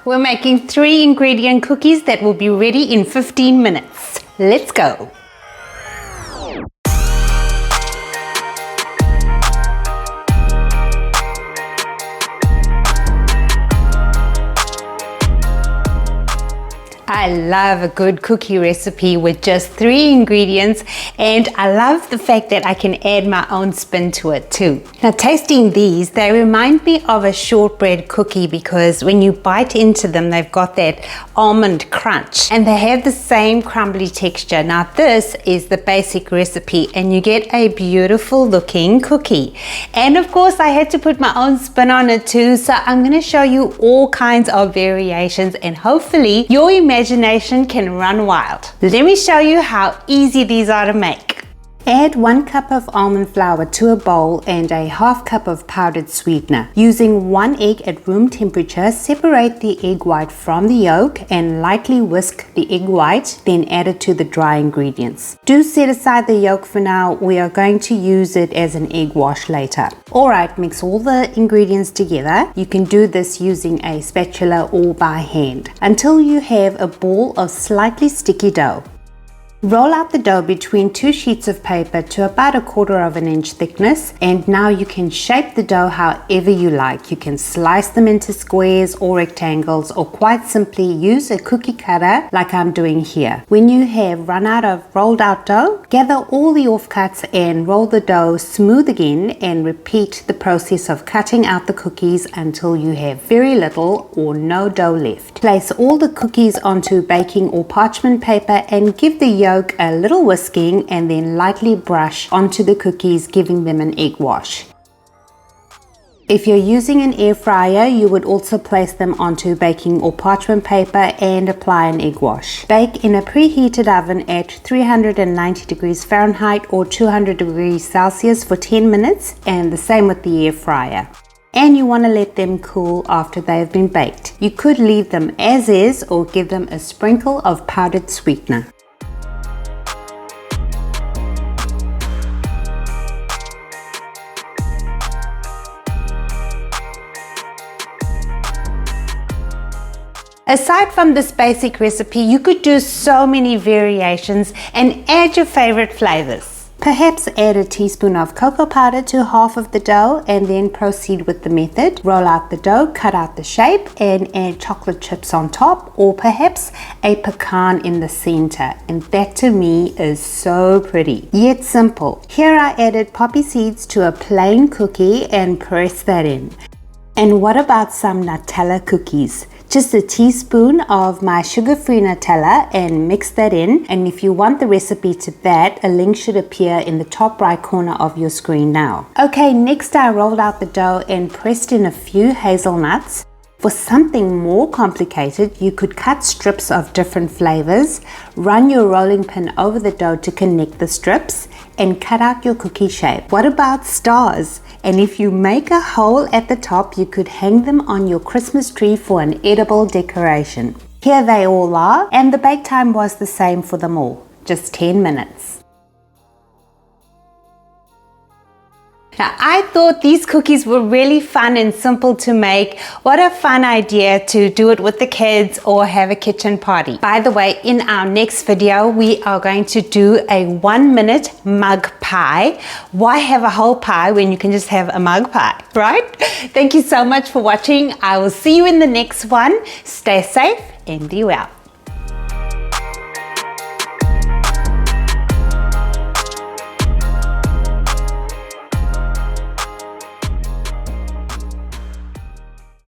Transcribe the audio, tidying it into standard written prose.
We're making 3 ingredient cookies that will be ready in 15 minutes. Let's go. I love a good cookie recipe with just 3 ingredients, and I love the fact that I can add my own spin to it too. Now, tasting these, they remind me of a shortbread cookie because when you bite into them, they've got that almond crunch and they have the same crumbly texture. Now, this is the basic recipe and you get a beautiful looking cookie. And of course, I had to put my own spin on it too, so I'm going to show you all kinds of variations and hopefully your imagination can run wild. Let me show you how easy these are to make. Add 1 cup of almond flour to a bowl and a ½ cup of powdered sweetener. Using 1 egg at room temperature, separate the egg white from the yolk and lightly whisk the egg white, then add it to the dry ingredients. Do set aside the yolk for now. We are going to use it as an egg wash later. Alright, mix all the ingredients together. You can do this using a spatula or by hand until you have a ball of slightly sticky dough. Roll out the dough between 2 sheets of paper to about 1/4 inch thickness, and now you can shape the dough however you like. You can slice them into squares or rectangles, or quite simply use a cookie cutter like I'm doing here. When you have run out of rolled out dough, gather all the offcuts and roll the dough smooth again and repeat the process of cutting out the cookies until you have very little or no dough left. Place all the cookies onto baking or parchment paper and give the yolk a little whisking and then lightly brush onto the cookies, giving them an egg wash. If you're using an air fryer, you would also place them onto baking or parchment paper and apply an egg wash. Bake in a preheated oven at 390 degrees Fahrenheit or 200 degrees Celsius for 10 minutes, and the same with the air fryer. And you want to let them cool after they have been baked. You could leave them as is or give them a sprinkle of powdered sweetener. Aside from this basic recipe, you could do so many variations and add your favorite flavors. Perhaps add a teaspoon of cocoa powder to half of the dough and then proceed with the method. Roll out the dough, cut out the shape and add chocolate chips on top, or perhaps a pecan in the center. And that to me is so pretty, yet simple. Here I added poppy seeds to a plain cookie and press that in. And what about some Nutella cookies? Just a teaspoon of my sugar-free Nutella and mix that in. And if you want the recipe to that, a link should appear in the top right corner of your screen now. Okay, next I rolled out the dough and pressed in a few hazelnuts. For something more complicated, you could cut strips of different flavors, run your rolling pin over the dough to connect the strips, and cut out your cookie shape. What about stars? And if you make a hole at the top, you could hang them on your Christmas tree for an edible decoration. Here they all are, and the bake time was the same for them all, just 10 minutes. Now, I thought these cookies were really fun and simple to make. What a fun idea to do it with the kids or have a kitchen party. By the way, in our next video, we are going to do a 1-minute mug pie. Why have a whole pie when you can just have a mug pie, right? Thank you so much for watching. I will see you in the next one. Stay safe and be well.